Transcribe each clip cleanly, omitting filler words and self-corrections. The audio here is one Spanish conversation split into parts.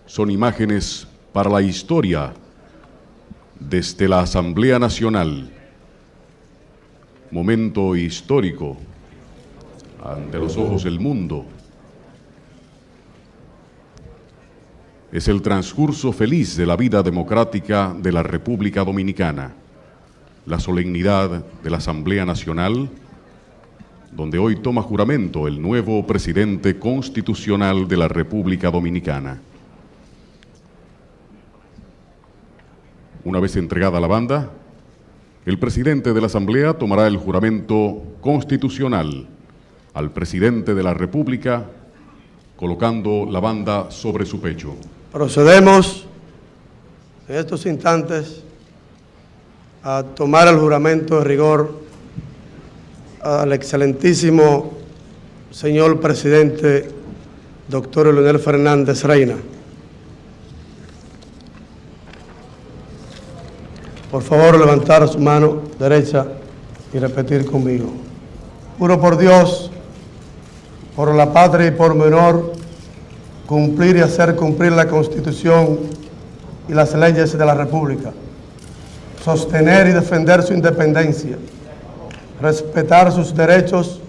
son imágenes para la historia desde la Asamblea Nacional. Momento histórico ante los ojos del mundo. Es el transcurso feliz de la vida democrática de la República Dominicana, la solemnidad de la Asamblea Nacional, donde hoy toma juramento el nuevo presidente constitucional de la República Dominicana. Una vez entregada la banda, el presidente de la Asamblea tomará el juramento constitucional al presidente de la República, colocando la banda sobre su pecho. Procedemos en estos instantes a tomar el juramento de rigor al excelentísimo señor presidente doctor Leonel Fernández Reina. Por favor, levantar su mano derecha y repetir conmigo. Juro por Dios, por la patria y por mi honor, cumplir y hacer cumplir la Constitución y las leyes de la República, sostener y defender su independencia, respetar sus derechos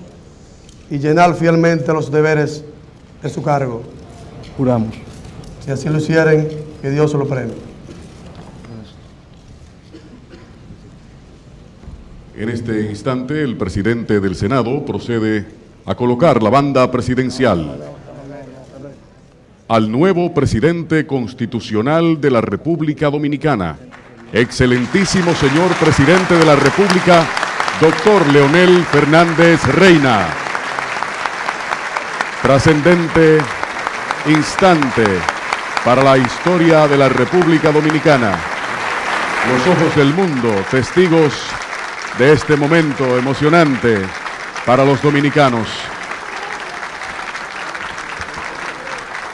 y llenar fielmente los deberes de su cargo. Juramos. Si así lo hicieren, que Dios se lo premie. En este instante, el presidente del Senado procede a colocar la banda presidencial al nuevo presidente constitucional de la República Dominicana, excelentísimo señor presidente de la República, doctor Leonel Fernández Reina. Trascendente instante para la historia de la República Dominicana. Los ojos del mundo, testigos de este momento emocionante para los dominicanos.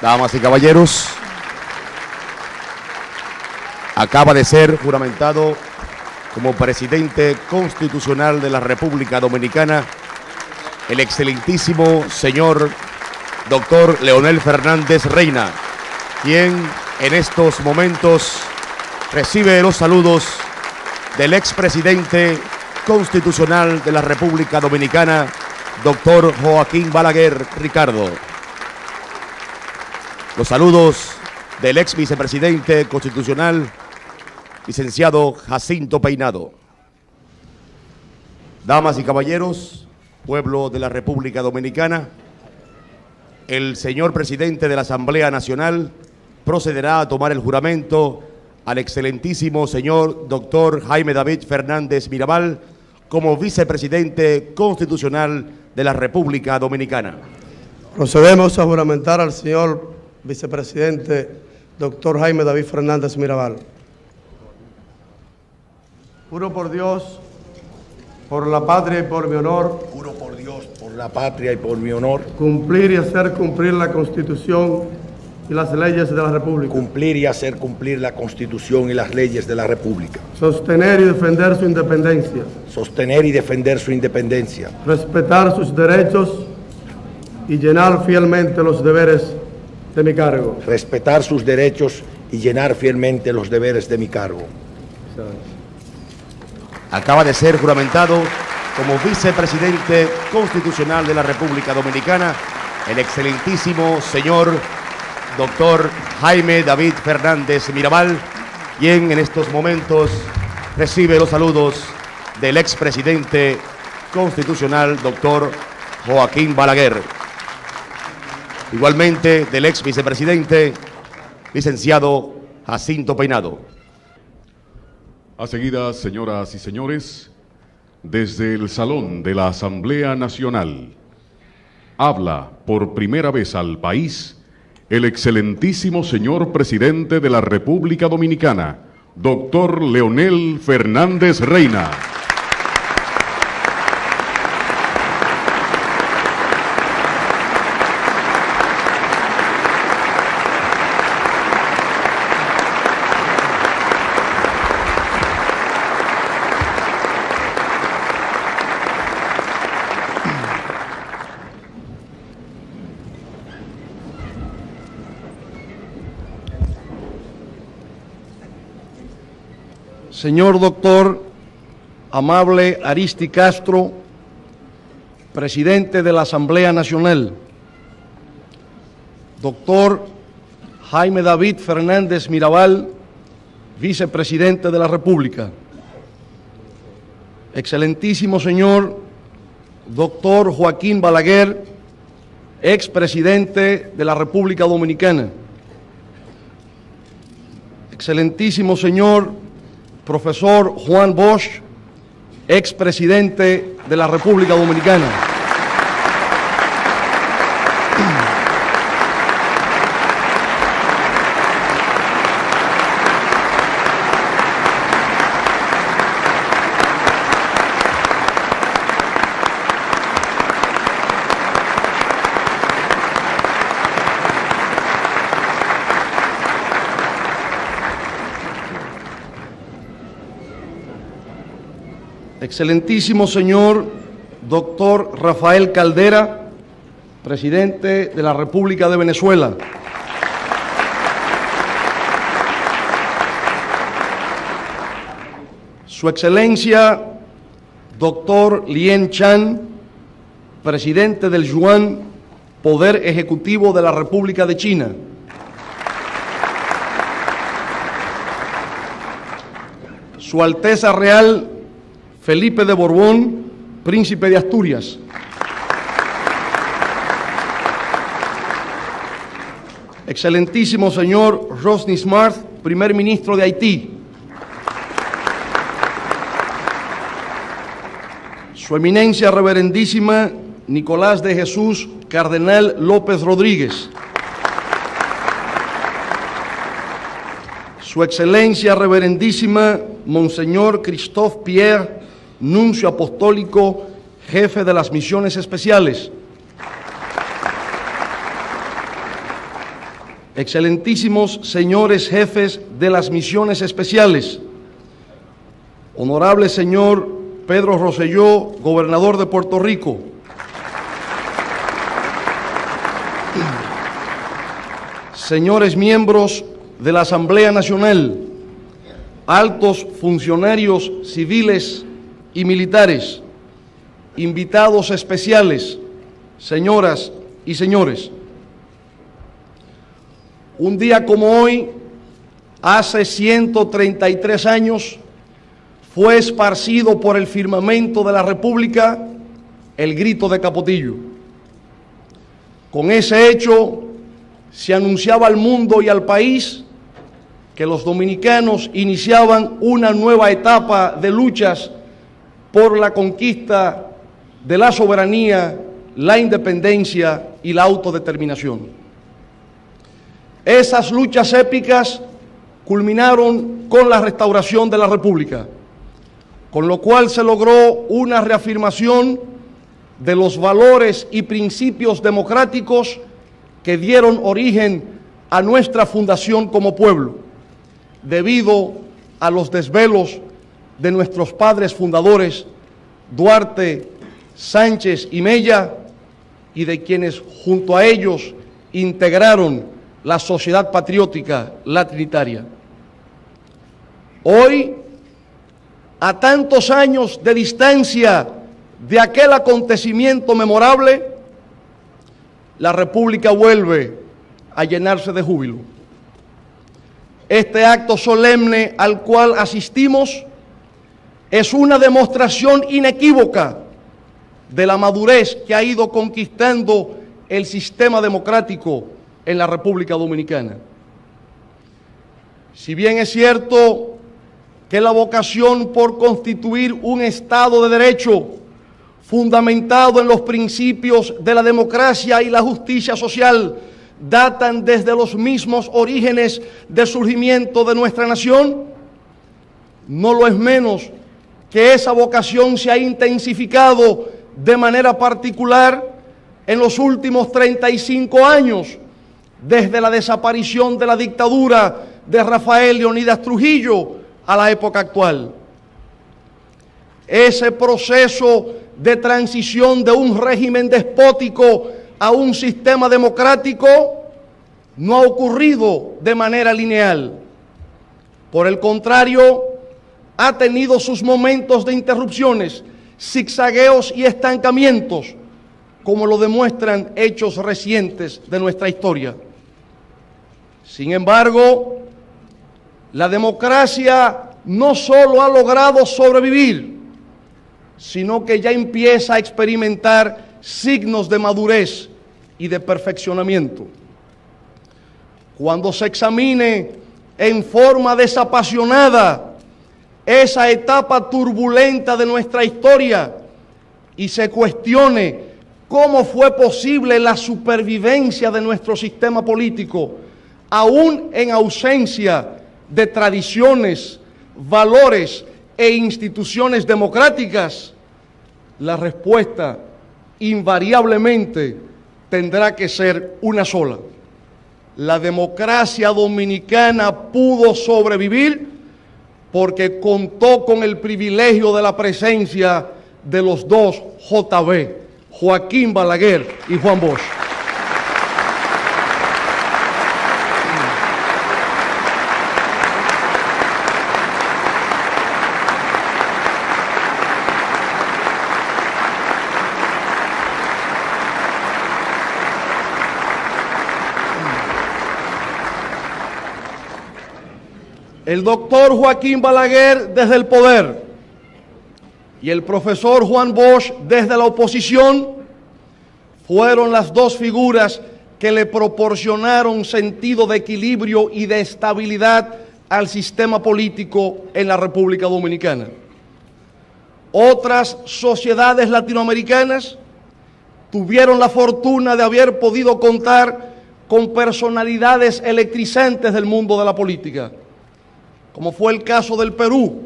Damas y caballeros, acaba de ser juramentado como presidente constitucional de la República Dominicana el excelentísimo señor doctor Leonel Fernández Reina, quien en estos momentos recibe los saludos del expresidente constitucional de la República Dominicana, doctor Joaquín Balaguer Ricardo. Los saludos del ex vicepresidente constitucional, licenciado Jacinto Peinado. Damas y caballeros, pueblo de la República Dominicana, el señor presidente de la Asamblea Nacional procederá a tomar el juramento al excelentísimo señor doctor Jaime David Fernández Mirabal como vicepresidente constitucional de la República Dominicana. Procedemos a juramentar al señor vicepresidente doctor Jaime David Fernández Mirabal. Juro por Dios, por la patria y por mi honor. Juro por Dios, por la patria y por mi honor. Cumplir y hacer cumplir la Constitución y las leyes de la República. Cumplir y hacer cumplir la Constitución y las leyes de la República. Sostener y defender su independencia. Sostener y defender su independencia. Respetar sus derechos y llenar fielmente los deberes de mi cargo. Respetar sus derechos y llenar fielmente los deberes de mi cargo. Acaba de ser juramentado como vicepresidente constitucional de la República Dominicana el excelentísimo señor doctor Jaime David Fernández Mirabal, quien en estos momentos recibe los saludos del expresidente constitucional doctor Joaquín Balaguer. Igualmente del ex vicepresidente licenciado Jacinto Peinado. A seguida, señoras y señores, desde el Salón de la Asamblea Nacional, habla por primera vez al país el excelentísimo señor presidente de la República Dominicana, doctor Leonel Fernández Reina. señor doctor Amable Aristi Castro, presidente de la Asamblea Nacional, doctor Jaime David Fernández Mirabal, vicepresidente de la República, excelentísimo señor doctor Joaquín Balaguer, expresidente de la República Dominicana, excelentísimo señor profesor Juan Bosch, expresidente de la República Dominicana. Excelentísimo señor doctor Rafael Caldera, presidente de la República de Venezuela. Su Excelencia doctor Lien Chan, presidente del Yuan, Poder Ejecutivo de la República de China. Su Alteza Real Felipe de Borbón, Príncipe de Asturias. Excelentísimo señor Rosny Smart, Primer Ministro de Haití. Su Eminencia Reverendísima Nicolás de Jesús Cardenal López Rodríguez. Su Excelencia Reverendísima Monseñor Christophe Pierre, Nuncio Apostólico, Jefe de las Misiones Especiales. Excelentísimos señores jefes de las Misiones Especiales, Honorable señor Pedro Rosselló, Gobernador de Puerto Rico, señores miembros de la Asamblea Nacional, altos funcionarios civiles y militares, invitados especiales, señoras y señores. Un día como hoy, hace 133 años, fue esparcido por el firmamento de la República el grito de Capotillo. Con ese hecho se anunciaba al mundo y al país que los dominicanos iniciaban una nueva etapa de luchas por la conquista de la soberanía, la independencia y la autodeterminación. Esas luchas épicas culminaron con la restauración de la República, con lo cual se logró una reafirmación de los valores y principios democráticos que dieron origen a nuestra fundación como pueblo, debido a los desvelos de nuestros padres fundadores, Duarte, Sánchez y Mella, y de quienes junto a ellos integraron la Sociedad Patriótica, la Trinitaria. Hoy, a tantos años de distancia de aquel acontecimiento memorable, la República vuelve a llenarse de júbilo. Este acto solemne al cual asistimos es una demostración inequívoca de la madurez que ha ido conquistando el sistema democrático en la República Dominicana. Si bien es cierto que la vocación por constituir un Estado de Derecho fundamentado en los principios de la democracia y la justicia social datan desde los mismos orígenes del surgimiento de nuestra nación, no lo es menos que esa vocación se ha intensificado de manera particular en los últimos 35 años, desde la desaparición de la dictadura de Rafael Leónidas Trujillo a la época actual. Ese proceso de transición de un régimen despótico a un sistema democrático no ha ocurrido de manera lineal. Por el contrario, ha tenido sus momentos de interrupciones, zigzagueos y estancamientos, como lo demuestran hechos recientes de nuestra historia. Sin embargo, la democracia no solo ha logrado sobrevivir, sino que ya empieza a experimentar signos de madurez y de perfeccionamiento. Cuando se examine en forma desapasionada esa etapa turbulenta de nuestra historia y se cuestione cómo fue posible la supervivencia de nuestro sistema político, aún en ausencia de tradiciones, valores e instituciones democráticas, la respuesta invariablemente tendrá que ser una sola. La democracia dominicana pudo sobrevivir porque contó con el privilegio de la presencia de los dos JB, Joaquín Balaguer y Juan Bosch. El doctor Joaquín Balaguer desde el poder y el profesor Juan Bosch desde la oposición fueron las dos figuras que le proporcionaron sentido de equilibrio y de estabilidad al sistema político en la República Dominicana. Otras sociedades latinoamericanas tuvieron la fortuna de haber podido contar con personalidades electrizantes del mundo de la política, como fue el caso del Perú,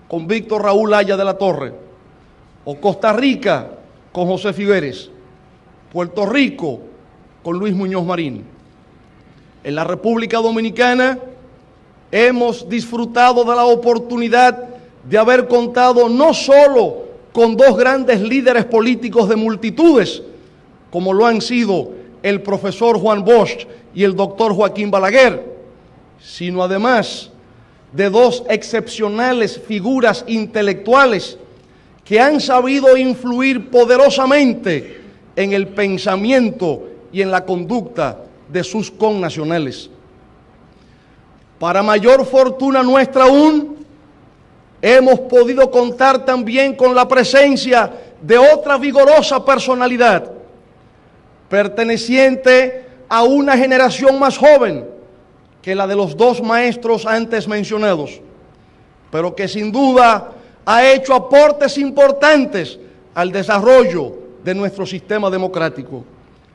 con Víctor Raúl Haya de la Torre, o Costa Rica, con José Figueres, Puerto Rico, con Luis Muñoz Marín. En la República Dominicana hemos disfrutado de la oportunidad de haber contado no solo con dos grandes líderes políticos de multitudes, como lo han sido el profesor Juan Bosch y el doctor Joaquín Balaguer, sino además de dos excepcionales figuras intelectuales que han sabido influir poderosamente en el pensamiento y en la conducta de sus connacionales. Para mayor fortuna nuestra aún, hemos podido contar también con la presencia de otra vigorosa personalidad, perteneciente a una generación más joven que la de los dos maestros antes mencionados, pero que sin duda ha hecho aportes importantes al desarrollo de nuestro sistema democrático.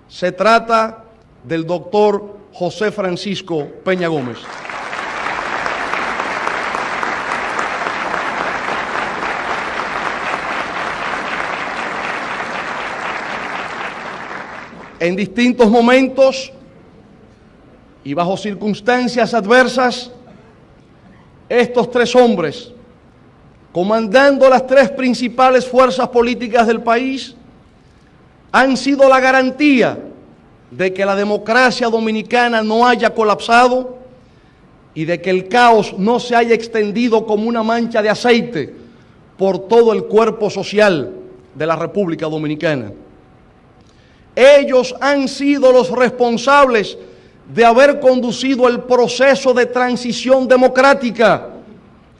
Se trata del doctor José Francisco Peña Gómez. En distintos momentos y bajo circunstancias adversas, estos tres hombres, comandando las tres principales fuerzas políticas del país, han sido la garantía de que la democracia dominicana no haya colapsado y de que el caos no se haya extendido como una mancha de aceite por todo el cuerpo social de la República Dominicana. Ellos han sido los responsables de haber conducido el proceso de transición democrática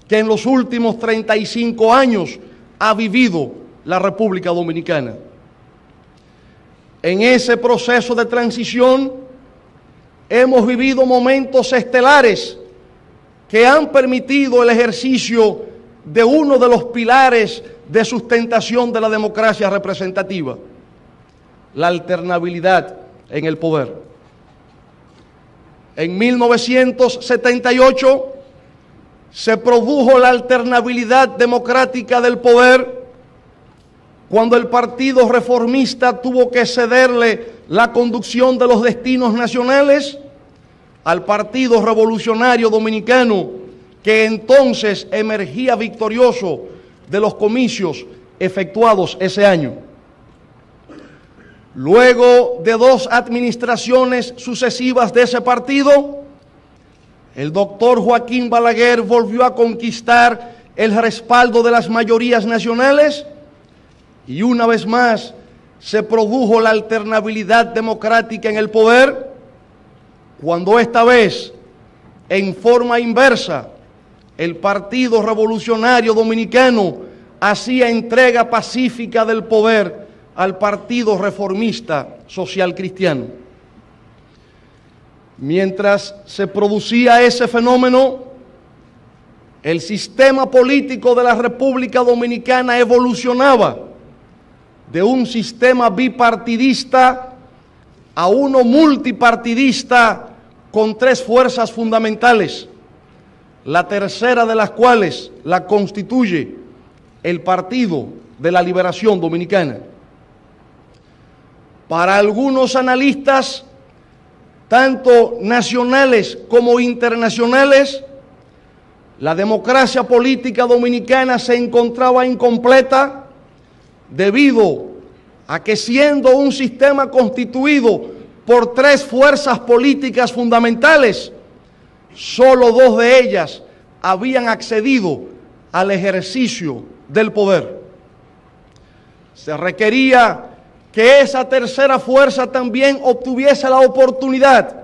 que en los últimos 35 años ha vivido la República Dominicana. En ese proceso de transición hemos vivido momentos estelares que han permitido el ejercicio de uno de los pilares de sustentación de la democracia representativa, la alternabilidad en el poder. En 1978 se produjo la alternabilidad democrática del poder cuando el Partido Reformista tuvo que cederle la conducción de los destinos nacionales al Partido Revolucionario Dominicano, que entonces emergía victorioso de los comicios efectuados ese año. Luego de dos administraciones sucesivas de ese partido, el doctor Joaquín Balaguer volvió a conquistar el respaldo de las mayorías nacionales y una vez más se produjo la alternabilidad democrática en el poder, cuando esta vez, en forma inversa, el Partido Revolucionario Dominicano hacía entrega pacífica del poder al Partido Reformista Social Cristiano. Mientras se producía ese fenómeno, el sistema político de la República Dominicana evolucionaba de un sistema bipartidista a uno multipartidista con tres fuerzas fundamentales, la tercera de las cuales la constituye el Partido de la Liberación Dominicana. Para algunos analistas, tanto nacionales como internacionales, la democracia política dominicana se encontraba incompleta debido a que, siendo un sistema constituido por tres fuerzas políticas fundamentales, solo dos de ellas habían accedido al ejercicio del poder. Se requería que esa tercera fuerza también obtuviese la oportunidad,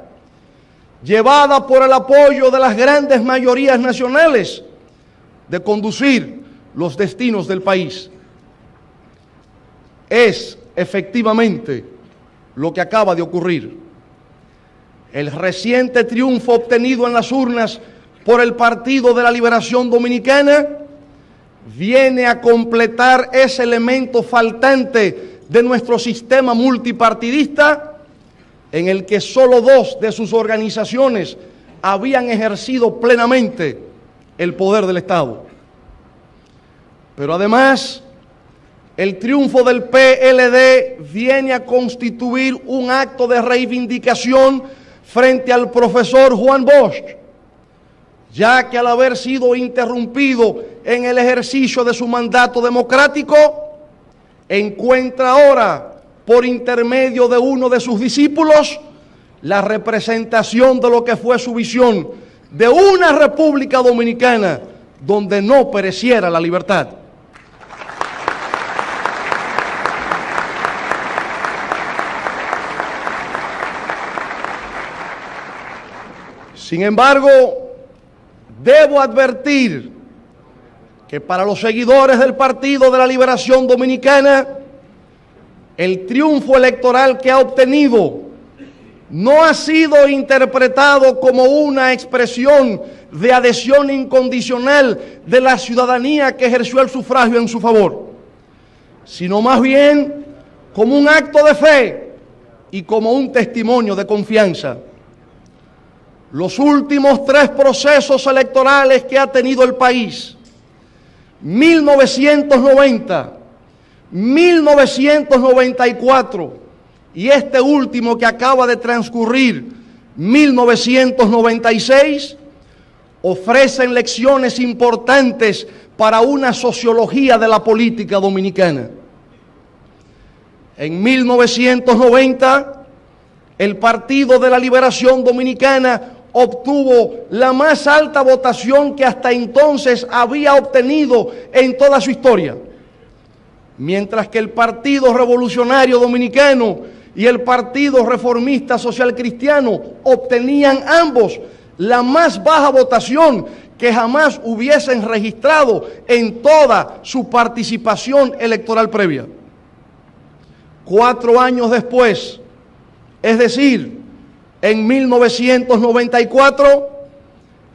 llevada por el apoyo de las grandes mayorías nacionales, de conducir los destinos del país. Es efectivamente lo que acaba de ocurrir. El reciente triunfo obtenido en las urnas por el Partido de la Liberación Dominicana viene a completar ese elemento faltante de nuestro sistema multipartidista, en el que solo dos de sus organizaciones habían ejercido plenamente el poder del Estado. Pero además, el triunfo del PLD viene a constituir un acto de reivindicación frente al profesor Juan Bosch, ya que al haber sido interrumpido en el ejercicio de su mandato democrático, encuentra ahora, por intermedio de uno de sus discípulos, la representación de lo que fue su visión de una República Dominicana donde no pereciera la libertad. Sin embargo, debo advertir que para los seguidores del Partido de la Liberación Dominicana, el triunfo electoral que ha obtenido no ha sido interpretado como una expresión de adhesión incondicional de la ciudadanía que ejerció el sufragio en su favor, sino más bien como un acto de fe y como un testimonio de confianza. Los últimos tres procesos electorales que ha tenido el país, 1990, 1994 y este último que acaba de transcurrir, 1996, ofrecen lecciones importantes para una sociología de la política dominicana. En 1990, el Partido de la Liberación Dominicana obtuvo la más alta votación que hasta entonces había obtenido en toda su historia, mientras que el Partido Revolucionario Dominicano y el Partido Reformista Social Cristiano obtenían ambos la más baja votación que jamás hubiesen registrado en toda su participación electoral previa. 4 años después, es decir, en 1994,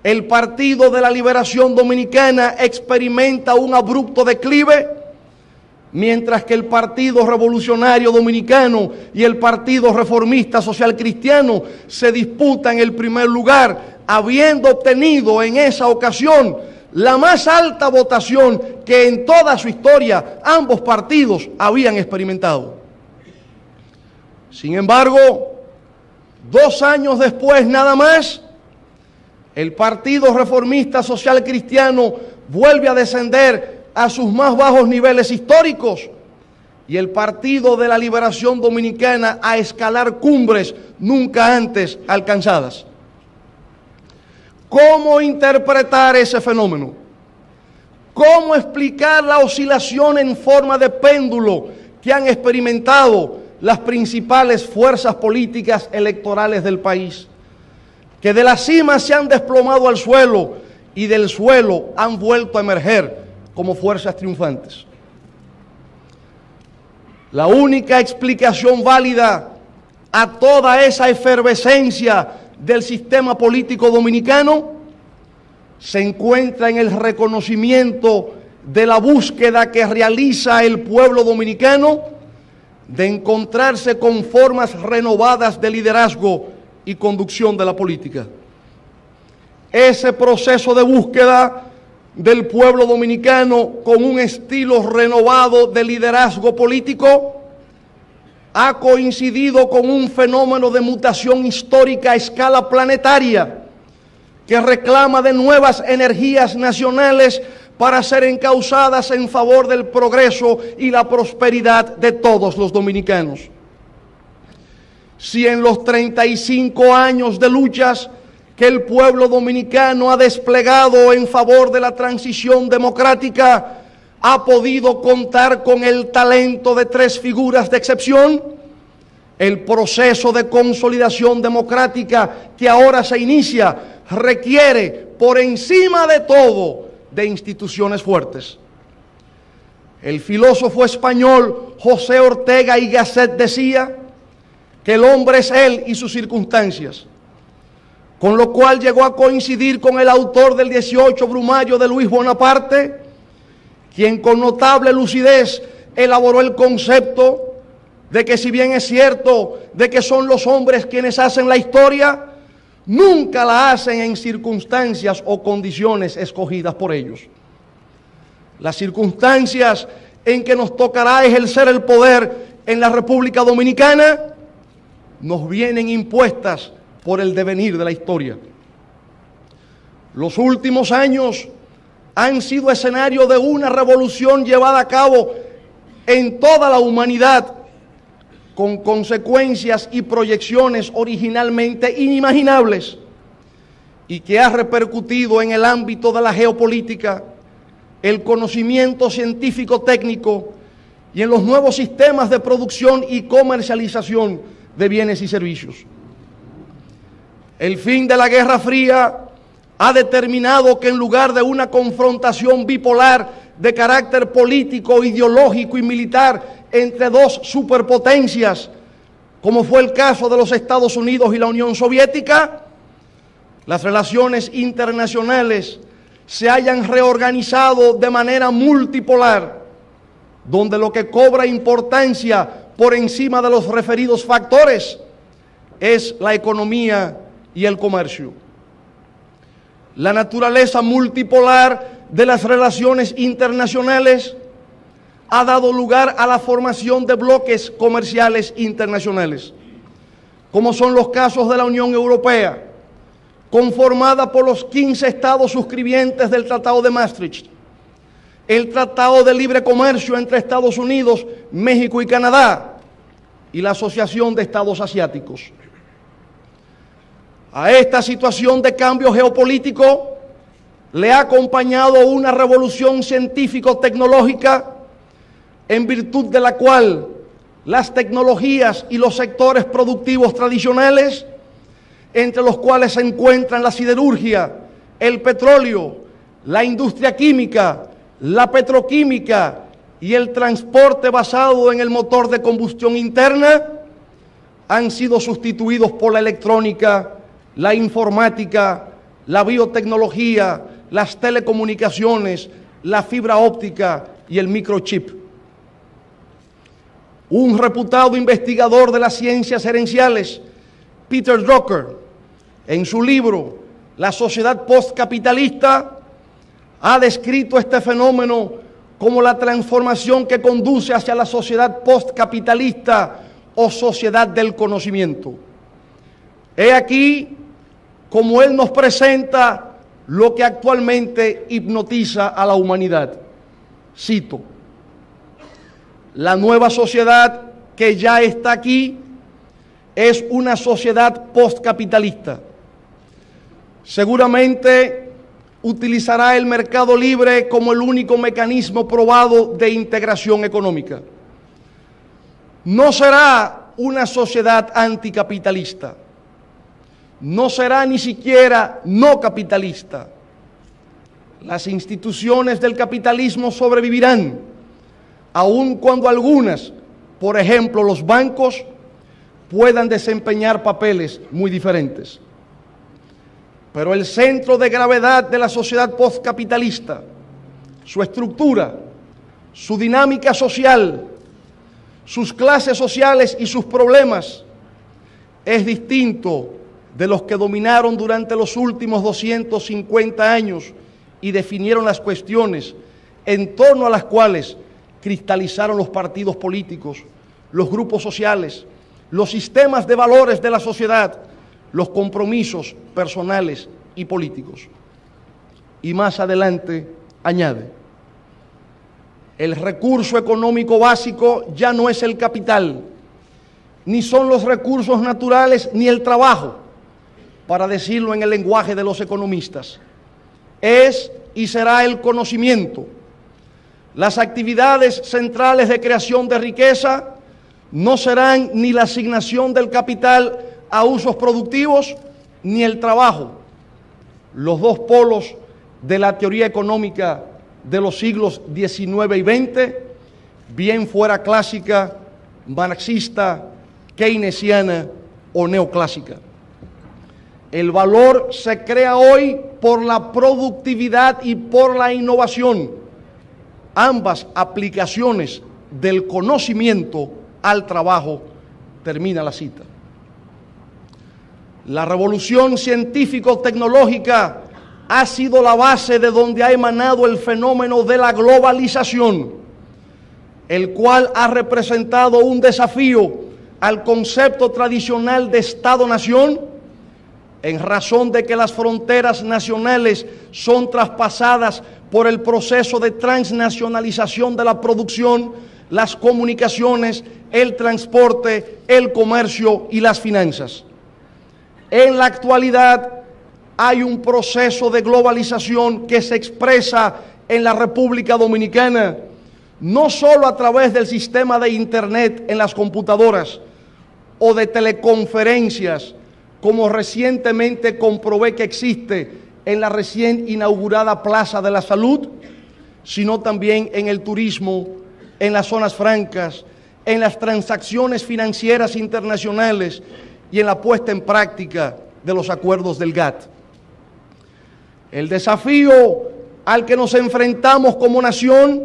el Partido de la Liberación Dominicana experimenta un abrupto declive, mientras que el Partido Revolucionario Dominicano y el Partido Reformista Social Cristiano se disputan el primer lugar, habiendo obtenido en esa ocasión la más alta votación que en toda su historia ambos partidos habían experimentado. Sin embargo, 2 años después nada más, el Partido Reformista Social Cristiano vuelve a descender a sus más bajos niveles históricos y el Partido de la Liberación Dominicana a escalar cumbres nunca antes alcanzadas. ¿Cómo interpretar ese fenómeno? ¿cómo explicar la oscilación en forma de péndulo que han experimentado las principales fuerzas políticas electorales del país? Que de la cima se han desplomado al suelo y del suelo han vuelto a emerger como fuerzas triunfantes. La única explicación válida a toda esa efervescencia del sistema político dominicano se encuentra en el reconocimiento de la búsqueda que realiza el pueblo dominicano de encontrarse con formas renovadas de liderazgo y conducción de la política. Ese proceso de búsqueda del pueblo dominicano con un estilo renovado de liderazgo político ha coincidido con un fenómeno de mutación histórica a escala planetaria que reclama de nuevas energías nacionales para ser encauzadas en favor del progreso y la prosperidad de todos los dominicanos. Si en los 35 años de luchas que el pueblo dominicano ha desplegado en favor de la transición democrática ha podido contar con el talento de tres figuras de excepción, el proceso de consolidación democrática que ahora se inicia requiere, por encima de todo, de instituciones fuertes. El filósofo español José Ortega y Gasset decía que el hombre es él y sus circunstancias, con lo cual llegó a coincidir con el autor del 18 Brumario de Luis Bonaparte, quien con notable lucidez elaboró el concepto de que, si bien es cierto de que son los hombres quienes hacen la historia, nunca la hacen en circunstancias o condiciones escogidas por ellos. Las circunstancias en que nos tocará ejercer el poder en la República Dominicana nos vienen impuestas por el devenir de la historia. Los últimos años han sido escenario de una revolución llevada a cabo en toda la humanidad, con consecuencias y proyecciones originalmente inimaginables, y que ha repercutido en el ámbito de la geopolítica, el conocimiento científico-técnico y en los nuevos sistemas de producción y comercialización de bienes y servicios. El fin de la Guerra Fría ha determinado que, en lugar de una confrontación bipolar de carácter político, ideológico y militar entre dos superpotencias, como fue el caso de los Estados Unidos y la Unión Soviética, las relaciones internacionales se hayan reorganizado de manera multipolar, donde lo que cobra importancia por encima de los referidos factores es la economía y el comercio. La naturaleza multipolar de las relaciones internacionales ha dado lugar a la formación de bloques comerciales internacionales, como son los casos de la Unión Europea, conformada por los 15 estados suscribientes del Tratado de Maastricht, el Tratado de Libre Comercio entre Estados Unidos, México y Canadá, y la Asociación de Estados Asiáticos. A esta situación de cambio geopolítico le ha acompañado una revolución científico-tecnológica, en virtud de la cual las tecnologías y los sectores productivos tradicionales, entre los cuales se encuentran la siderurgia, el petróleo, la industria química, la petroquímica y el transporte basado en el motor de combustión interna, han sido sustituidos por la electrónica, la informática, la biotecnología, las telecomunicaciones, la fibra óptica y el microchip. Un reputado investigador de las ciencias gerenciales, Peter Drucker, en su libro La sociedad postcapitalista, ha descrito este fenómeno como la transformación que conduce hacia la sociedad postcapitalista o sociedad del conocimiento. He aquí como él nos presenta lo que actualmente hipnotiza a la humanidad. Cito: la nueva sociedad que ya está aquí es una sociedad postcapitalista. Seguramente utilizará el mercado libre como el único mecanismo probado de integración económica. No será una sociedad anticapitalista, no será ni siquiera no capitalista. Las instituciones del capitalismo sobrevivirán, aun cuando algunas, por ejemplo los bancos, puedan desempeñar papeles muy diferentes. Pero el centro de gravedad de la sociedad postcapitalista, su estructura, su dinámica social, sus clases sociales y sus problemas, es distinto de los que dominaron durante los últimos 250 años y definieron las cuestiones en torno a las cuales cristalizaron los partidos políticos, los grupos sociales, los sistemas de valores de la sociedad, los compromisos personales y políticos. Y más adelante añade: el recurso económico básico ya no es el capital, ni son los recursos naturales ni el trabajo, para decirlo en el lenguaje de los economistas. Es y será el conocimiento. Las actividades centrales de creación de riqueza no serán ni la asignación del capital a usos productivos ni el trabajo, los dos polos de la teoría económica de los siglos XIX y XX, bien fuera clásica, marxista, keynesiana o neoclásica. El valor se crea hoy por la productividad y por la innovación, ambas aplicaciones del conocimiento al trabajo. Termina la cita. La revolución científico-tecnológica ha sido la base de donde ha emanado el fenómeno de la globalización, el cual ha representado un desafío al concepto tradicional de Estado-nación, en razón de que las fronteras nacionales son traspasadas por el proceso de transnacionalización de la producción, las comunicaciones, el transporte, el comercio y las finanzas. En la actualidad hay un proceso de globalización que se expresa en la República Dominicana, no solo a través del sistema de Internet en las computadoras o de teleconferencias, como recientemente comprobé que existe en la recién inaugurada Plaza de la Salud, sino también en el turismo, en las zonas francas, en las transacciones financieras internacionales y en la puesta en práctica de los acuerdos del GATT. El desafío al que nos enfrentamos como nación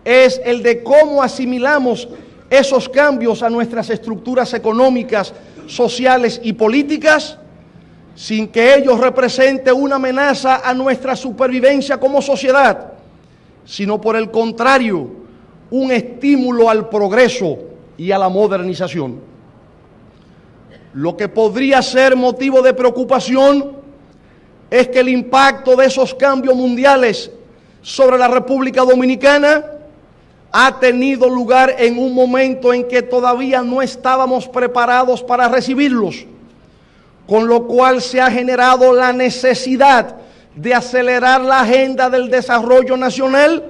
es el de cómo asimilamos esos cambios a nuestras estructuras económicas, sociales y políticas, sin que ellos representen una amenaza a nuestra supervivencia como sociedad, sino por el contrario, un estímulo al progreso y a la modernización. Lo que podría ser motivo de preocupación es que el impacto de esos cambios mundiales sobre la República Dominicana ha tenido lugar en un momento en que todavía no estábamos preparados para recibirlos, con lo cual se ha generado la necesidad de acelerar la agenda del desarrollo nacional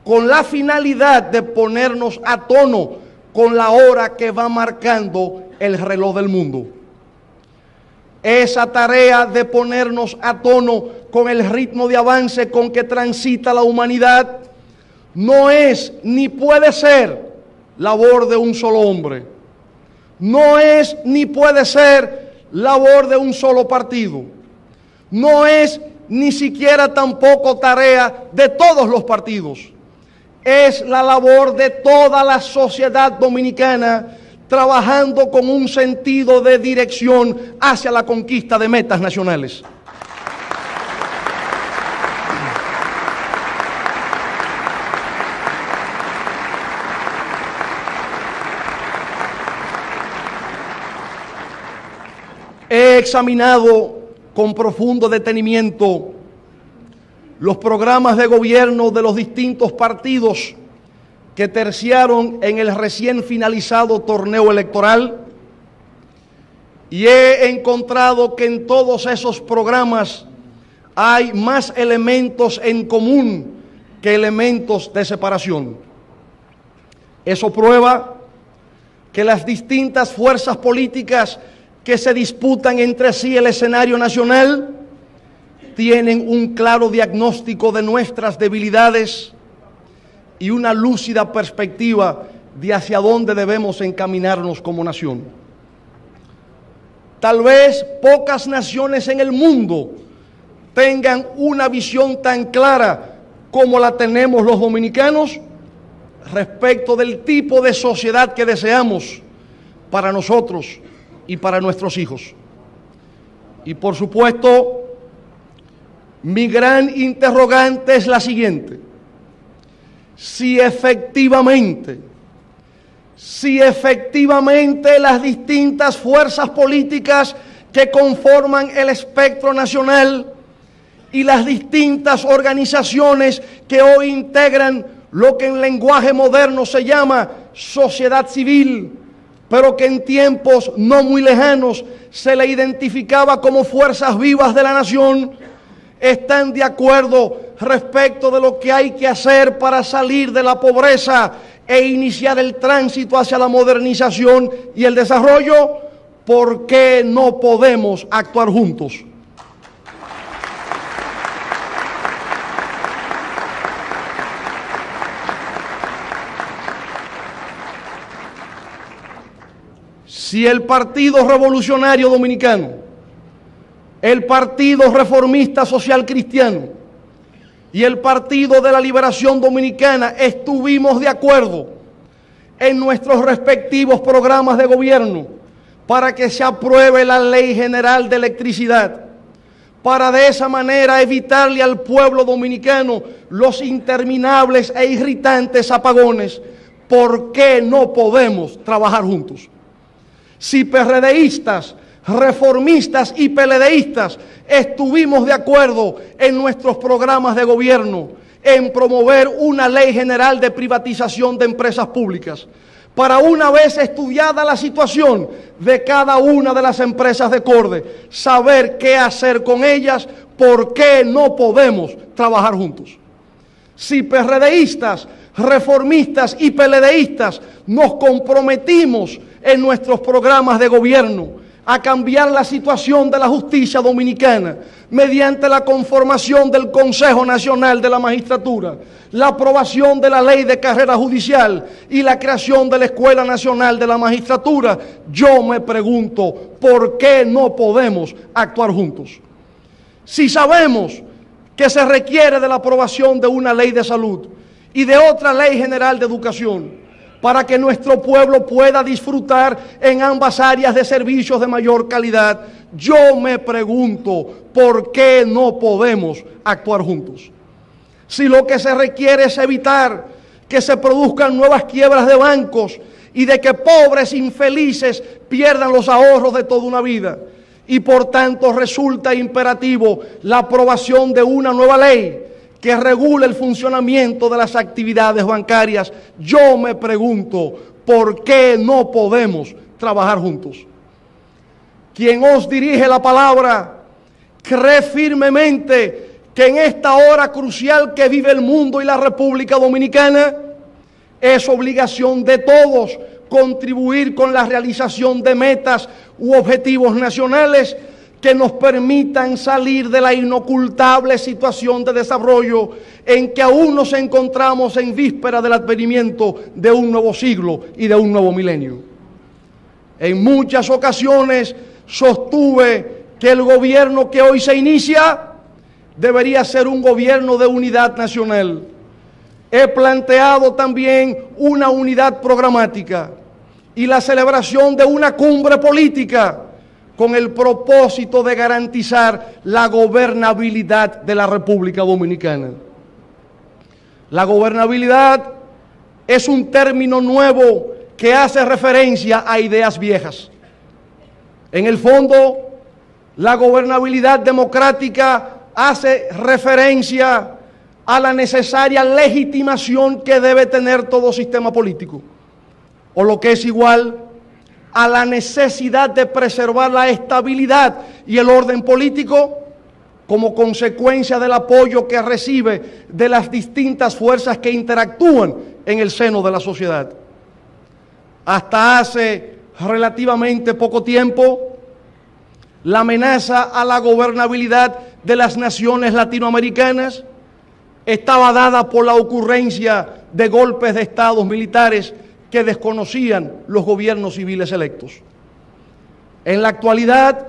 con la finalidad de ponernos a tono con la hora que va marcando el reloj del mundo. Esa tarea de ponernos a tono con el ritmo de avance con que transita la humanidad no es ni puede ser labor de un solo hombre. No es ni puede ser labor de un solo partido. No es ni siquiera tampoco tarea de todos los partidos. Es la labor de toda la sociedad dominicana trabajando con un sentido de dirección hacia la conquista de metas nacionales. He examinado con profundo detenimiento los programas de gobierno de los distintos partidos que terciaron en el recién finalizado torneo electoral y he encontrado que en todos esos programas hay más elementos en común que elementos de separación. Eso prueba que las distintas fuerzas políticas que se disputan entre sí el escenario nacional tienen un claro diagnóstico de nuestras debilidades y una lúcida perspectiva de hacia dónde debemos encaminarnos como nación. Tal vez pocas naciones en el mundo tengan una visión tan clara como la tenemos los dominicanos respecto del tipo de sociedad que deseamos para nosotros y para nuestros hijos. Y por supuesto, mi gran interrogante es la siguiente: si efectivamente las distintas fuerzas políticas que conforman el espectro nacional y las distintas organizaciones que hoy integran lo que en lenguaje moderno se llama sociedad civil, pero que en tiempos no muy lejanos se le identificaba como fuerzas vivas de la nación, están de acuerdo respecto de lo que hay que hacer para salir de la pobreza e iniciar el tránsito hacia la modernización y el desarrollo. ¿Por qué no podemos actuar juntos? Si el Partido Revolucionario Dominicano, el Partido Reformista Social Cristiano y el Partido de la Liberación Dominicana estuvimos de acuerdo en nuestros respectivos programas de gobierno para que se apruebe la Ley General de Electricidad, para de esa manera evitarle al pueblo dominicano los interminables e irritantes apagones, ¿por qué no podemos trabajar juntos? Si PRDistas, reformistas y PLDistas estuvimos de acuerdo en nuestros programas de gobierno en promover una ley general de privatización de empresas públicas, para una vez estudiada la situación de cada una de las empresas de CORDE, saber qué hacer con ellas, ¿por qué no podemos trabajar juntos? Si PRDistas, reformistas y PLDistas nos comprometimos en nuestros programas de gobierno a cambiar la situación de la justicia dominicana mediante la conformación del Consejo Nacional de la Magistratura, la aprobación de la Ley de Carrera Judicial y la creación de la Escuela Nacional de la Magistratura, yo me pregunto, ¿por qué no podemos actuar juntos? Si sabemos que se requiere de la aprobación de una ley de salud y de otra ley general de educación, para que nuestro pueblo pueda disfrutar en ambas áreas de servicios de mayor calidad, yo me pregunto, ¿por qué no podemos actuar juntos? Si lo que se requiere es evitar que se produzcan nuevas quiebras de bancos y de que pobres infelices pierdan los ahorros de toda una vida, y por tanto resulta imperativo la aprobación de una nueva ley que regule el funcionamiento de las actividades bancarias, yo me pregunto, ¿por qué no podemos trabajar juntos? Quien os dirige la palabra cree firmemente que en esta hora crucial que vive el mundo y la República Dominicana, es obligación de todos contribuir con la realización de metas u objetivos nacionales que nos permitan salir de la inocultable situación de desarrollo en que aún nos encontramos en víspera del advenimiento de un nuevo siglo y de un nuevo milenio. En muchas ocasiones sostuve que el gobierno que hoy se inicia debería ser un gobierno de unidad nacional. He planteado también una unidad programática y la celebración de una cumbre política con el propósito de garantizar la gobernabilidad de la República Dominicana. La gobernabilidad es un término nuevo que hace referencia a ideas viejas. En el fondo, la gobernabilidad democrática hace referencia a la necesaria legitimación que debe tener todo sistema político, o lo que es igual, a la necesidad de preservar la estabilidad y el orden político como consecuencia del apoyo que recibe de las distintas fuerzas que interactúan en el seno de la sociedad. Hasta hace relativamente poco tiempo, la amenaza a la gobernabilidad de las naciones latinoamericanas estaba dada por la ocurrencia de golpes de estados militares que desconocían los gobiernos civiles electos. En la actualidad,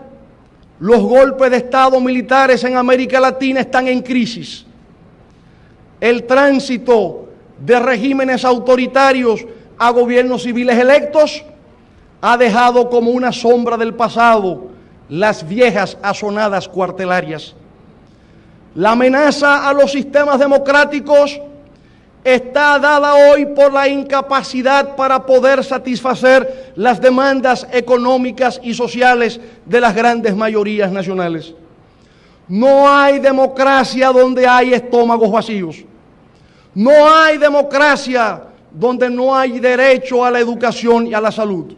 los golpes de estado militares en América Latina están en crisis. El tránsito de regímenes autoritarios a gobiernos civiles electos ha dejado como una sombra del pasado las viejas asonadas cuartelarias. La amenaza a los sistemas democráticos está dada hoy por la incapacidad para poder satisfacer las demandas económicas y sociales de las grandes mayorías nacionales. No hay democracia donde hay estómagos vacíos. No hay democracia donde no hay derecho a la educación y a la salud.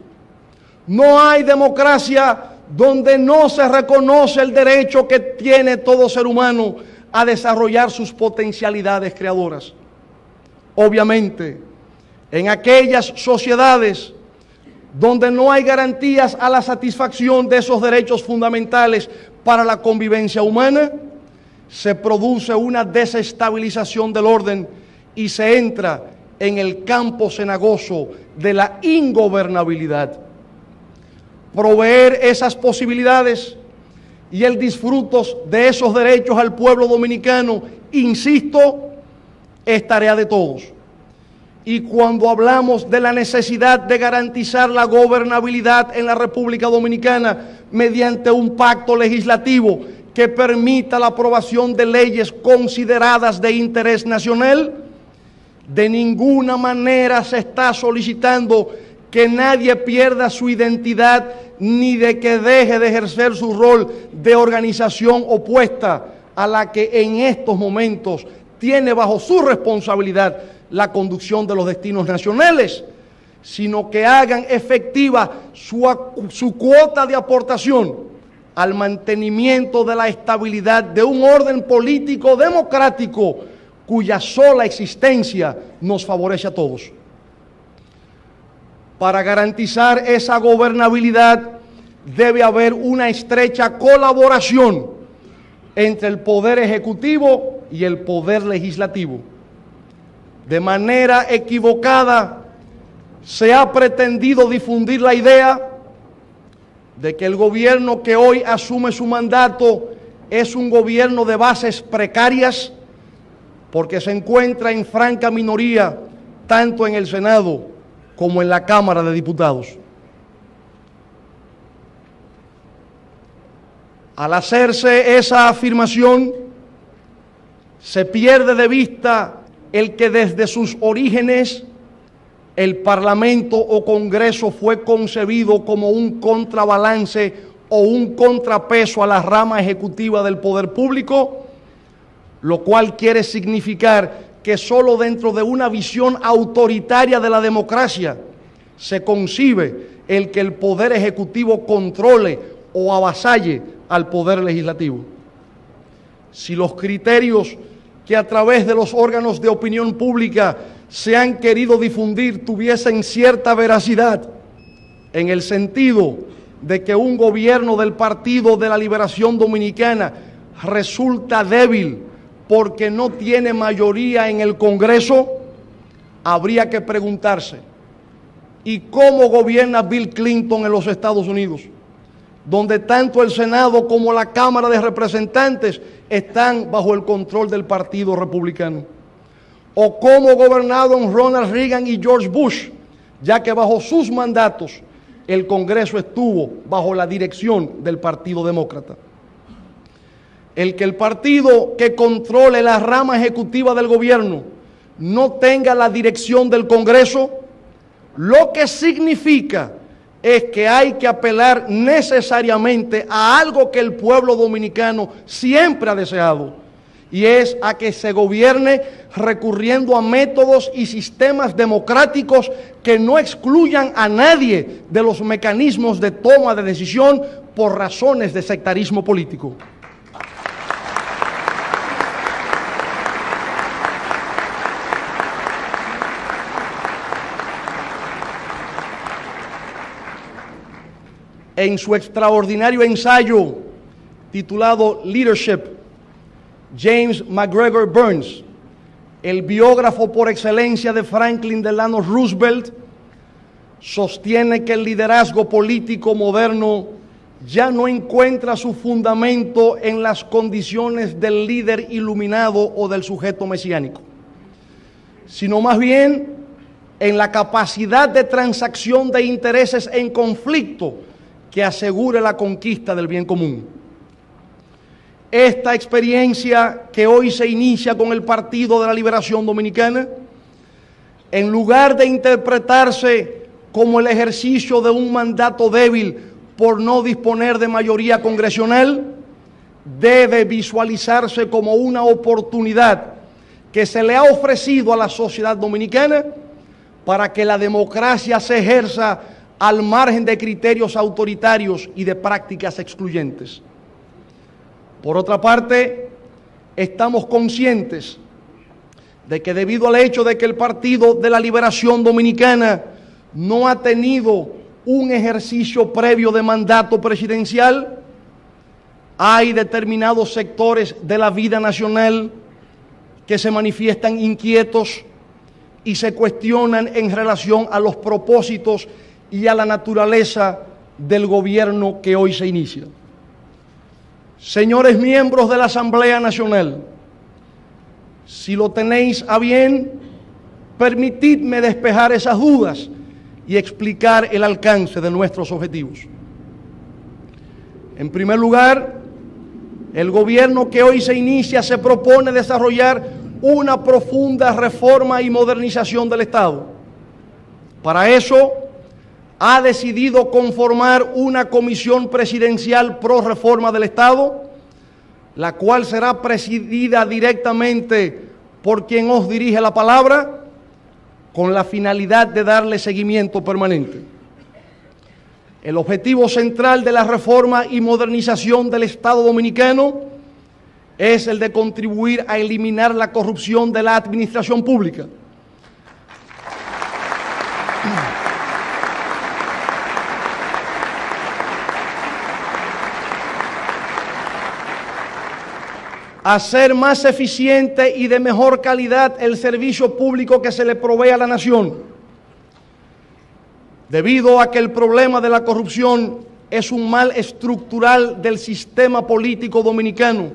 No hay democracia donde no se reconoce el derecho que tiene todo ser humano a desarrollar sus potencialidades creadoras. Obviamente, en aquellas sociedades donde no hay garantías a la satisfacción de esos derechos fundamentales para la convivencia humana, se produce una desestabilización del orden y se entra en el campo cenagoso de la ingobernabilidad. Proveer esas posibilidades y el disfruto de esos derechos al pueblo dominicano, insisto, es tarea de todos. Y cuando hablamos de la necesidad de garantizar la gobernabilidad en la República Dominicana mediante un pacto legislativo que permita la aprobación de leyes consideradas de interés nacional, de ninguna manera se está solicitando que nadie pierda su identidad ni de que deje de ejercer su rol de organización opuesta a la que en estos momentos tiene bajo su responsabilidad la conducción de los destinos nacionales, sino que hagan efectiva su cuota de aportación al mantenimiento de la estabilidad de un orden político democrático cuya sola existencia nos favorece a todos. Para garantizar esa gobernabilidad debe haber una estrecha colaboración entre el Poder Ejecutivo y el Poder Legislativo. De manera equivocada se ha pretendido difundir la idea de que el gobierno que hoy asume su mandato es un gobierno de bases precarias porque se encuentra en franca minoría tanto en el Senado como en la Cámara de Diputados. Al hacerse esa afirmación, se pierde de vista el que desde sus orígenes el Parlamento o Congreso fue concebido como un contrabalance o un contrapeso a la rama ejecutiva del poder público, lo cual quiere significar que solo dentro de una visión autoritaria de la democracia se concibe el que el poder ejecutivo controle o avasalle al poder legislativo. Si los criterios que a través de los órganos de opinión pública se han querido difundir tuviesen cierta veracidad, en el sentido de que un gobierno del Partido de la Liberación Dominicana resulta débil porque no tiene mayoría en el Congreso, habría que preguntarse, ¿y cómo gobierna Bill Clinton en los Estados Unidos? Donde tanto el Senado como la Cámara de Representantes están bajo el control del Partido Republicano. O cómo gobernaron Ronald Reagan y George Bush, ya que bajo sus mandatos el Congreso estuvo bajo la dirección del Partido Demócrata. El que el partido que controle la rama ejecutiva del gobierno no tenga la dirección del Congreso, lo que significa es que hay que apelar necesariamente a algo que el pueblo dominicano siempre ha deseado, y es a que se gobierne recurriendo a métodos y sistemas democráticos que no excluyan a nadie de los mecanismos de toma de decisión por razones de sectarismo político. en su extraordinario ensayo titulado Leadership, James MacGregor Burns, el biógrafo por excelencia de Franklin Delano Roosevelt, sostiene que el liderazgo político moderno ya no encuentra su fundamento en las condiciones del líder iluminado o del sujeto mesiánico, sino más bien en la capacidad de transacción de intereses en conflicto que asegure la conquista del bien común. Esta experiencia que hoy se inicia con el Partido de la Liberación Dominicana, en lugar de interpretarse como el ejercicio de un mandato débil por no disponer de mayoría congresional, debe visualizarse como una oportunidad que se le ha ofrecido a la sociedad dominicana para que la democracia se ejerza al margen de criterios autoritarios y de prácticas excluyentes. Por otra parte, estamos conscientes de que debido al hecho de que el Partido de la Liberación Dominicana no ha tenido un ejercicio previo de mandato presidencial, hay determinados sectores de la vida nacional que se manifiestan inquietos y se cuestionan en relación a los propósitos y a la naturaleza del gobierno que hoy se inicia. Señores miembros de la Asamblea Nacional, si lo tenéis a bien, permitidme despejar esas dudas y explicar el alcance de nuestros objetivos. En primer lugar, el gobierno que hoy se inicia se propone desarrollar una profunda reforma y modernización del Estado. Para eso, ha decidido conformar una comisión presidencial pro reforma del Estado, la cual será presidida directamente por quien os dirige la palabra, con la finalidad de darle seguimiento permanente. El objetivo central de la reforma y modernización del Estado dominicano es el de contribuir a eliminar la corrupción de la administración pública. Hacer más eficiente y de mejor calidad el servicio público que se le provee a la nación. Debido a que el problema de la corrupción es un mal estructural del sistema político dominicano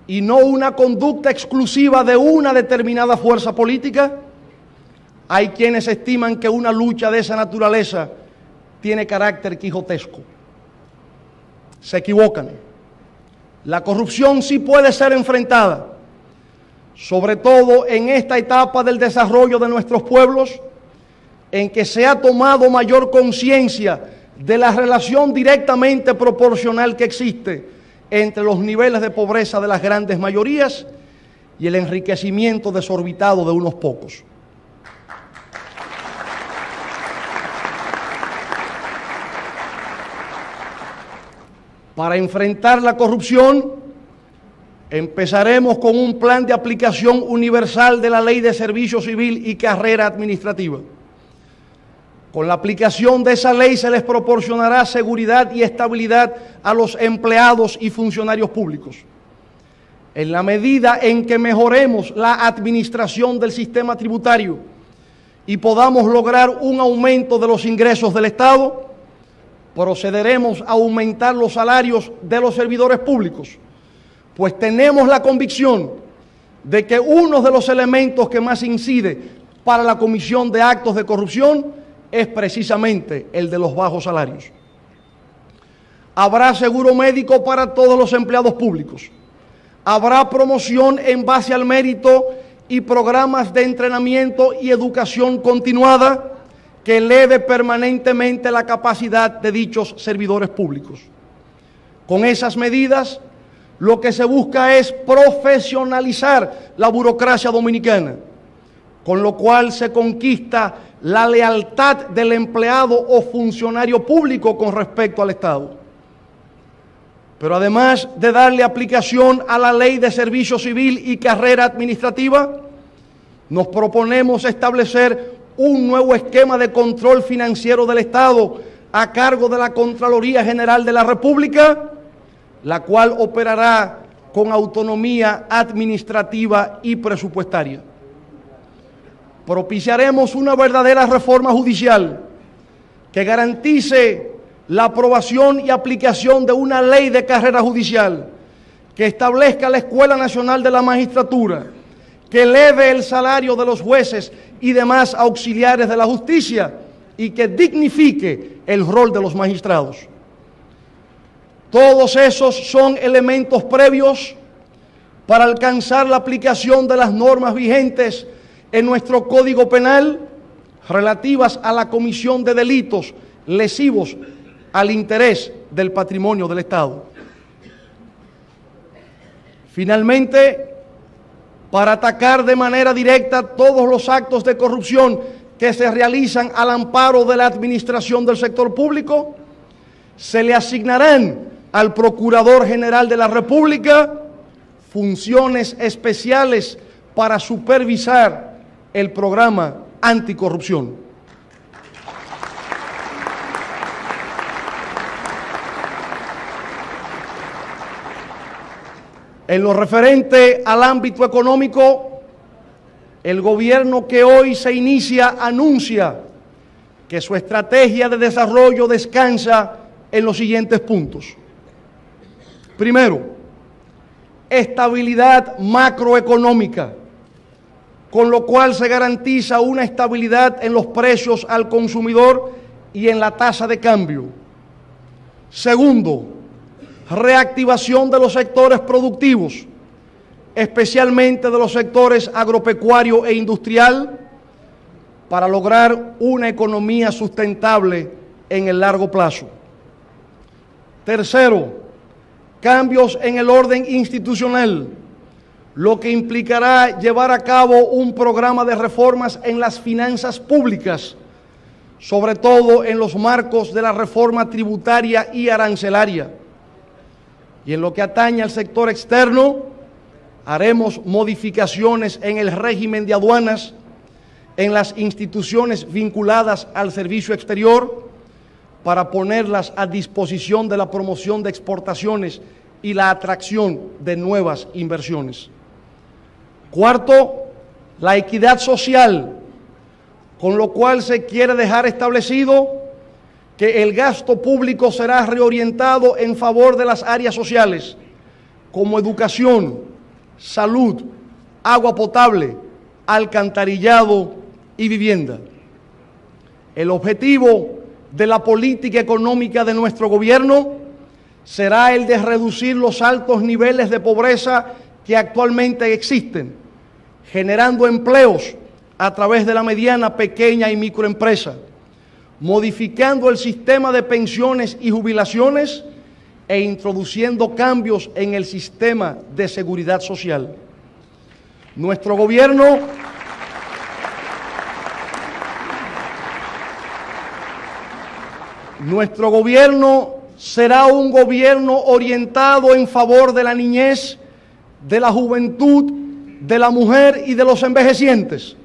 y no una conducta exclusiva de una determinada fuerza política, hay quienes estiman que una lucha de esa naturaleza tiene carácter quijotesco. Se equivocan. La corrupción sí puede ser enfrentada, sobre todo en esta etapa del desarrollo de nuestros pueblos, en que se ha tomado mayor conciencia de la relación directamente proporcional que existe entre los niveles de pobreza de las grandes mayorías y el enriquecimiento desorbitado de unos pocos. Para enfrentar la corrupción, empezaremos con un plan de aplicación universal de la Ley de Servicio Civil y Carrera Administrativa. Con la aplicación de esa ley se les proporcionará seguridad y estabilidad a los empleados y funcionarios públicos. En la medida en que mejoremos la administración del sistema tributario y podamos lograr un aumento de los ingresos del Estado, procederemos a aumentar los salarios de los servidores públicos, pues tenemos la convicción de que uno de los elementos que más incide para la comisión de actos de corrupción es precisamente el de los bajos salarios. Habrá seguro médico para todos los empleados públicos. Habrá promoción en base al mérito y programas de entrenamiento y educación continuada que eleve permanentemente la capacidad de dichos servidores públicos. Con esas medidas, lo que se busca es profesionalizar la burocracia dominicana, con lo cual se conquista la lealtad del empleado o funcionario público con respecto al Estado. Pero además de darle aplicación a la Ley de Servicio Civil y Carrera Administrativa, nos proponemos establecer un nuevo esquema de control financiero del Estado a cargo de la Contraloría General de la República, la cual operará con autonomía administrativa y presupuestaria. Propiciaremos una verdadera reforma judicial que garantice la aprobación y aplicación de una ley de carrera judicial, que establezca la Escuela Nacional de la Magistratura, que eleve el salario de los jueces y demás auxiliares de la justicia y que dignifique el rol de los magistrados. Todos esos son elementos previos para alcanzar la aplicación de las normas vigentes en nuestro Código Penal relativas a la comisión de delitos lesivos al interés del patrimonio del Estado. Finalmente, para atacar de manera directa todos los actos de corrupción que se realizan al amparo de la administración del sector público, se le asignarán al Procurador General de la República funciones especiales para supervisar el programa anticorrupción. En lo referente al ámbito económico, el gobierno que hoy se inicia anuncia que su estrategia de desarrollo descansa en los siguientes puntos. Primero, estabilidad macroeconómica, con lo cual se garantiza una estabilidad en los precios al consumidor y en la tasa de cambio. Segundo, reactivación de los sectores productivos, especialmente de los sectores agropecuario e industrial, para lograr una economía sustentable en el largo plazo. Tercero, cambios en el orden institucional, lo que implicará llevar a cabo un programa de reformas en las finanzas públicas, sobre todo en los marcos de la reforma tributaria y arancelaria. Y en lo que atañe al sector externo, haremos modificaciones en el régimen de aduanas, en las instituciones vinculadas al servicio exterior, para ponerlas a disposición de la promoción de exportaciones y la atracción de nuevas inversiones. Cuarto, la equidad social, con lo cual se quiere dejar establecido que el gasto público será reorientado en favor de las áreas sociales, como educación, salud, agua potable, alcantarillado y vivienda. El objetivo de la política económica de nuestro gobierno será el de reducir los altos niveles de pobreza que actualmente existen, generando empleos a través de la mediana, pequeña y microempresa, modificando el sistema de pensiones y jubilaciones e introduciendo cambios en el sistema de seguridad social. Nuestro gobierno será un gobierno orientado en favor de la niñez, de la juventud, de la mujer y de los envejecientes.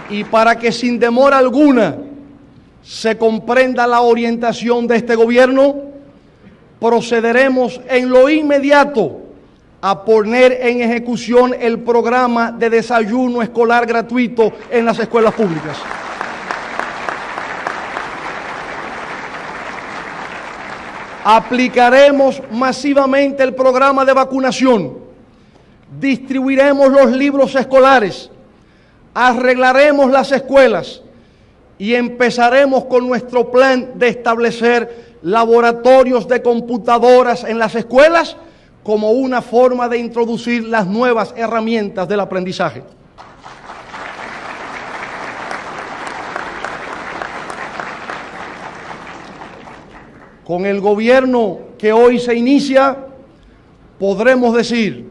Y para que sin demora alguna se comprenda la orientación de este gobierno, procederemos en lo inmediato a poner en ejecución el programa de desayuno escolar gratuito en las escuelas públicas. Aplicaremos masivamente el programa de vacunación, distribuiremos los libros escolares, arreglaremos las escuelas y empezaremos con nuestro plan de establecer laboratorios de computadoras en las escuelas como una forma de introducir las nuevas herramientas del aprendizaje. Con el gobierno que hoy se inicia, podremos decir: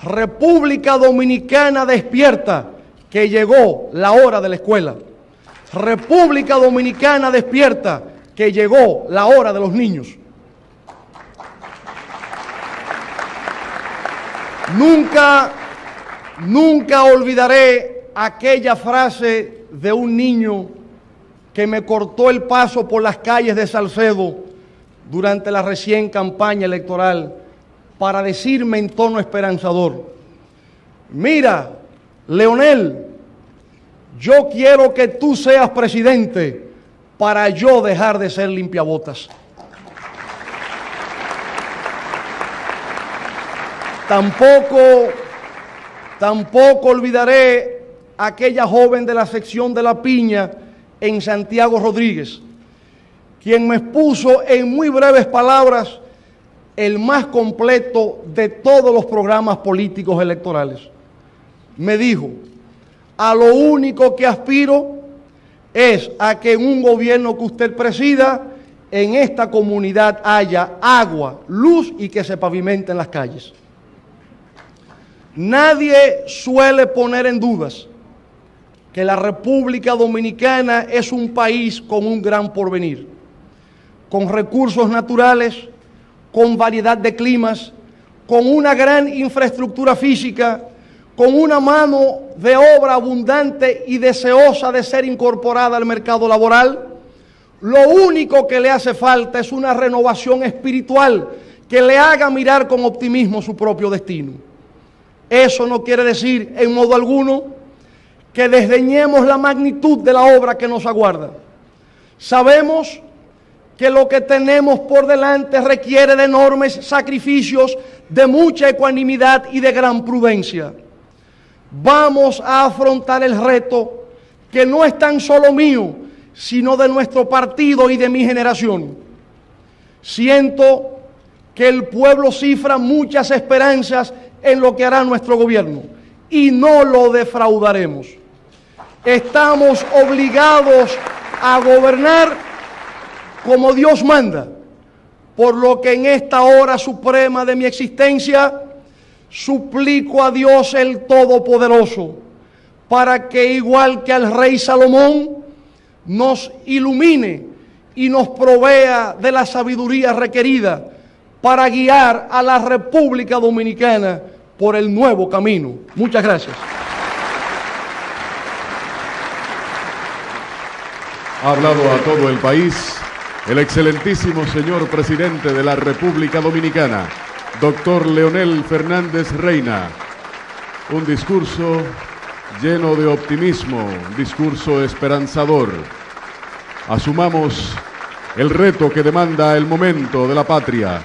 República Dominicana despierta, que llegó la hora de la escuela. República Dominicana despierta, que llegó la hora de los niños. Nunca olvidaré aquella frase de un niño que me cortó el paso por las calles de Salcedo durante la recién campaña electoral para decirme en tono esperanzador: mira, Leonel, yo quiero que tú seas presidente para yo dejar de ser limpiabotas. Tampoco olvidaré a aquella joven de la sección de La Piña en Santiago Rodríguez, quien me expuso en muy breves palabras el más completo de todos los programas políticos electorales. Me dijo: a lo único que aspiro es a que en un gobierno que usted presida, en esta comunidad haya agua, luz y que se pavimenten las calles. Nadie suele poner en dudas que la República Dominicana es un país con un gran porvenir, con recursos naturales, con variedad de climas, con una gran infraestructura física, con una mano de obra abundante y deseosa de ser incorporada al mercado laboral. Lo único que le hace falta es una renovación espiritual que le haga mirar con optimismo su propio destino. Eso no quiere decir en modo alguno que desdeñemos la magnitud de la obra que nos aguarda. Sabemos que lo que tenemos por delante requiere de enormes sacrificios, de mucha ecuanimidad y de gran prudencia. Vamos a afrontar el reto que no es tan solo mío, sino de nuestro partido y de mi generación. Siento que el pueblo cifra muchas esperanzas en lo que hará nuestro gobierno y no lo defraudaremos. Estamos obligados a gobernar como Dios manda, por lo que en esta hora suprema de mi existencia suplico a Dios el Todopoderoso para que, igual que al rey Salomón, nos ilumine y nos provea de la sabiduría requerida para guiar a la República Dominicana por el nuevo camino. Muchas gracias. Ha hablado a todo el país el excelentísimo señor presidente de la República Dominicana, doctor Leonel Fernández Reina. Un discurso lleno de optimismo, un discurso esperanzador. Asumamos el reto que demanda el momento de la patria.